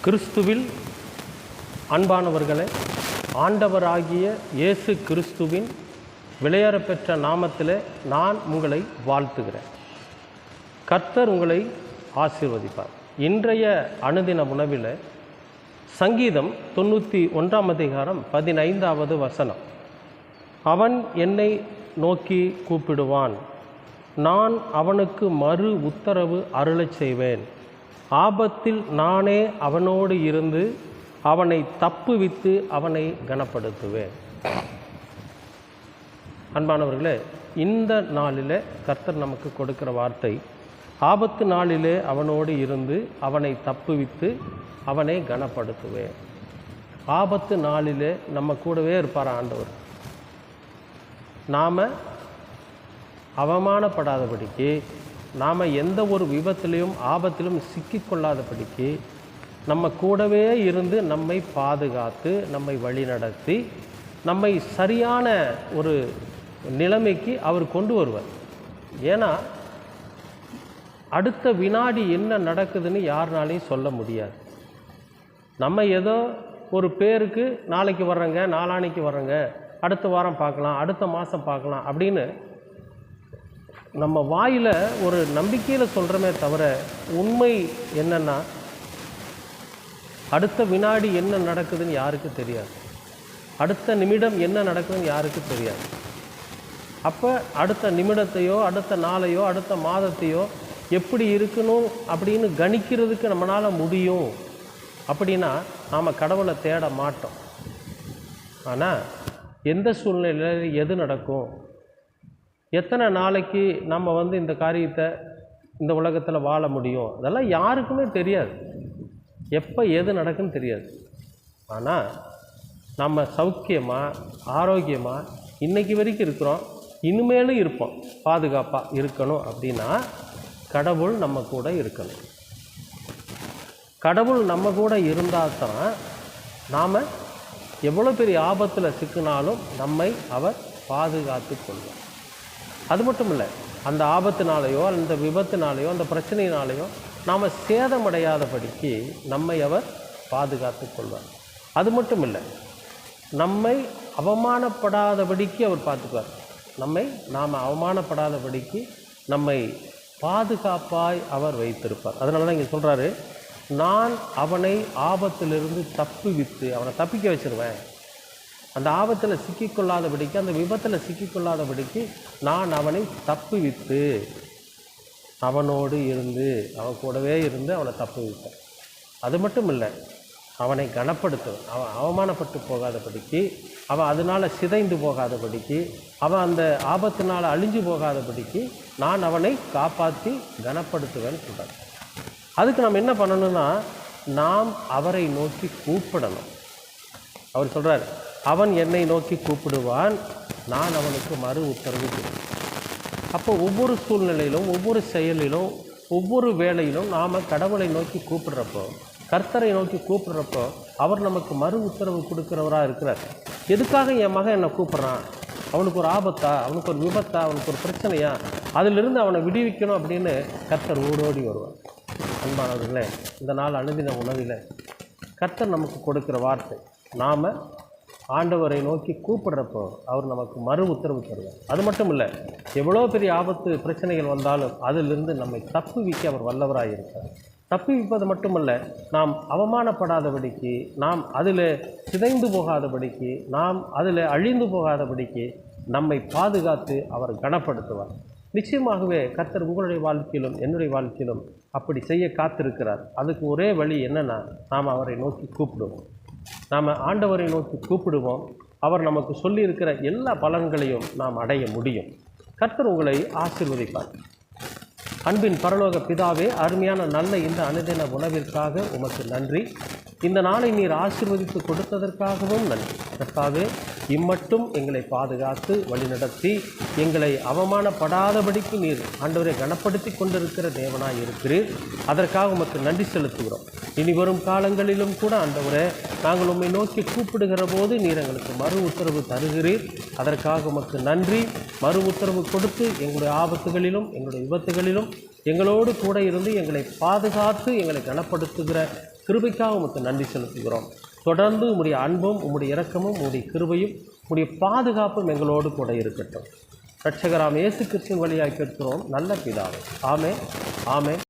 கிறிஸ்துவில் அன்பானவர்களே, ஆண்டவராகிய இயேசு கிறிஸ்துவின் விலையேறப்பெற்ற நாமத்தில் நான் உங்களை வாழ்த்துகிறேன். கர்த்தர் உங்களை ஆசீர்வதிப்பார். இன்றைய அனுதின உணவில் சங்கீதம் 91 அதிகாரம் 15வது வசனம். அவன் என்னை நோக்கி கூப்பிடுவான், நான் அவனுக்கு மறு உத்தரவு அருளச் செய்வேன். ஆபத்தில் நானே அவனோடு இருந்து அவனை தப்புவித்து அவனை கனப்படுத்துவேன். அன்பானவர்களே, இந்த நாளில் கர்த்தர் நமக்கு கொடுக்கிற வார்த்தை, ஆபத்து நாளிலே அவனோடு இருந்து அவனை தப்புவித்து அவனை கனப்படுத்துவேன். ஆபத்து நாளிலே நம்ம கூடவே இருப்பார் ஆண்டவர். நாம் அவமானப்படாதபடிக்கு, நாம் எந்த ஒரு விபத்திலையும் ஆபத்திலும் சிக்கிக்கொள்ளாதபடிக்கு நம்ம கூடவே இருந்து நம்மை பாதுகாத்து நம்மை வழிநடத்தி நம்மை சரியான ஒரு நிலைமைக்கு அவர் கொண்டு வருவார். ஏன்னா அடுத்த வினாடி என்ன நடக்குதுன்னு யாருனாலையும் சொல்ல முடியாது. நம்ம ஏதோ ஒரு பேருக்கு நாளைக்கு வர்றேங்க, நாளான்னைக்கு வர்றேங்க, அடுத்த வாரம் பார்க்கலாம், அடுத்த மாதம் பார்க்கலாம் அப்படின்னு நம்ம வாயில் ஒரு நம்பிக்கையில் சொல்கிறோமே தவிர, உண்மை என்னென்னா அடுத்த வினாடி என்ன நடக்குதுன்னு யாருக்கு தெரியாது. அடுத்த நிமிடம் என்ன நடக்குதுன்னு யாருக்கு தெரியாது. அப்போ அடுத்த நிமிடத்தையோ அடுத்த நாளையோ அடுத்த மாதத்தையோ எப்படி இருக்கணும் அப்படின்னு கணிக்கிறதுக்கு நம்மளால் முடியும் அப்படின்னா நாம் கடவுளை தேட மாட்டோம். ஆனால் எந்த சூழ்நிலையில் எது நடக்கும், எத்தனை நாளைக்கு நம்ம இந்த காரியத்தை இந்த உலகத்தில் வாழ முடியும், அதெல்லாம் யாருக்குமே தெரியாது. எப்போ எது நடக்குன்னு தெரியாது. ஆனால் நம்ம சௌக்கியமாக ஆரோக்கியமாக இன்றைக்கி வரைக்கும் இருக்கிறோம், இனிமேலும் இருப்போம், பாதுகாப்பாக இருக்கணும் அப்படின்னா கடவுள் நம்ம கூட இருக்கணும். கடவுள் நம்ம கூட இருந்தால் தான் நாம் எவ்வளோ பெரிய ஆபத்தில் சிக்கினாலும் நம்மை அவர் பாதுகாத்து கொள்வார். அது மட்டும் இல்லை, அந்த ஆபத்தினாலேயோ அந்த விபத்தினாலேயோ அந்த பிரச்சனையினாலேயோ நாம் சேதமடையாதபடிக்கு நம்மை அவர் பாதுகாத்து கொள்வார். அது மட்டும் இல்லை, நம்மை அவமானப்படாதபடிக்கு அவர் பார்த்துக்குவார். நாம் அவமானப்படாதபடிக்கு நம்மை பாதுகாப்பாய் அவர் வைத்திருப்பார். அதனால தான் இங்கே சொல்கிறாரு, நான் அவனை ஆபத்திலிருந்து தப்புவித்து அவனை தப்பிக்க வச்சிருவேன். அந்த ஆபத்தில் சிக்கிக்கொள்ளாதபடிக்கு, அந்த விபத்தில் சிக்கிக்கொள்ளாதபடிக்கு நான் அவனை தப்புவித்து அவனோடு இருந்து அவன் கூடவே இருந்து அவனை தப்புவித்தேன். அது மட்டும் இல்லை, அவனை கனப்படுத்துவேன். அவன் அவமானப்பட்டு போகாதபடிக்கு, அவன் அதனால் சிதைந்து போகாதபடிக்கு, அவன் அந்த ஆபத்தினால் அழிஞ்சு போகாதபடிக்கு நான் அவனை காப்பாற்றி கனப்படுத்துவேன்னு சொல்கிறார். அதுக்கு நம்ம என்ன பண்ணணும்னா, நாம் அவரை நோக்கி கூப்பிடணும். அவர் சொல்கிறார், அவன் என்னை நோக்கி கூப்பிடுவான், நான் அவனுக்கு மறு உத்தரவு கொடுப்பேன். அப்போ ஒவ்வொரு சூழ்நிலையிலும் ஒவ்வொரு செயலிலும் ஒவ்வொரு வேலையிலும் நாம் கடவுளை நோக்கி கூப்பிடுறப்போ, கர்த்தரை நோக்கி கூப்பிடுறப்போ அவர் நமக்கு மறு உத்தரவு கொடுக்குறவராக இருக்கிறார். எதுக்காக என் மகன் என்னை கூப்பிட்றான், அவனுக்கு ஒரு ஆபத்தா, அவனுக்கு ஒரு விபத்தா, அவனுக்கு ஒரு பிரச்சனையா, அதிலிருந்து அவனை விடுவிக்கணும் அப்படின்னு கர்த்தர் ஓடோடி வருவார். அன்பானவர்களே, இந்த நாள் அனுதின உணவில் கர்த்தர் நமக்கு கொடுக்குற வார்த்தை, நாம் ஆண்டவரை நோக்கி கூப்பிடுறப்போ அவர் நமக்கு மறு உத்தரவு தருவார். அது மட்டும் இல்லை, எவ்வளோ பெரிய ஆபத்து பிரச்சனைகள் வந்தாலும் அதிலிருந்து நம்மை தப்புவிக்க அவர் வல்லவராக இருக்கார். தப்புவிப்பது மட்டுமல்ல, நாம் அவமானப்படாதபடிக்கு, நாம் அதில் சிதைந்து போகாதபடிக்கு, நாம் அதில் அழிந்து போகாதபடிக்கு நம்மை பாதுகாத்து அவர் கனப்படுத்துவார். நிச்சயமாகவே கர்த்தர் உங்களுடைய வாழ்க்கையிலும் என்னுடைய வாழ்க்கையிலும் அப்படி செய்ய காத்திருக்கிறார். அதுக்கு ஒரே வழி என்னென்னா, நாம் அவரை நோக்கி கூப்பிடுவோம். நாம் ஆண்டவரை நோக்கி கூப்பிடுவோம். அவர் நமக்கு சொல்லியிருக்கிற எல்லா பலன்களையும் நாம் அடைய முடியும். கர்த்தர் உங்களை ஆசீர்வதிப்பார். அன்பின் பரலோக பிதாவே, அருமையான நல்ல இந்த அனுதின உணவிற்காக உமக்கு நன்றி. இந்த நாளை நீர் ஆசீர்வதித்து கொடுத்ததற்காகவும் நன்றி. கர்த்தாவே, இம்மட்டும் எங்களை பாதுகாத்து வழிநடத்தி எங்களை அவமானப்படாதபடிக்கு நீர் ஆண்டவரை கனப்படுத்தி கொண்டிருக்கிற தேவனாய் இருக்கிறீர். அதற்காக உமக்கு நன்றி செலுத்துகிறோம். இனி வரும் காலங்களிலும் கூட ஆண்டவரே, நாங்கள் உம்மை நோக்கி கூப்பிடுகிற போது நீர் எங்களுக்கு மறு உத்தரவு தருகிறீர். அதற்காக உமக்கு நன்றி. மறு உத்தரவு கொடுத்து எங்களுடைய ஆபத்துகளிலும் எங்களுடைய விபத்துகளிலும் எங்களோடு கூட இருந்து எங்களை பாதுகாத்து எங்களை கனப்படுத்துகிற கிருபைக்காக உமக்கு நன்றி செலுத்துகிறோம். தொடர்ந்து உம்முடைய அன்பும் உம்முடைய இரக்கமும் உம்முடைய கிருபையும் உம்முடைய பாதுகாப்பும் எங்களோடு கூட இருக்கட்டும். இரட்சகராம் இயேசு கிறிஸ்துவின் வழியாக கேட்கிறோம் நல்ல பிதாவே. ஆமென், ஆமென்,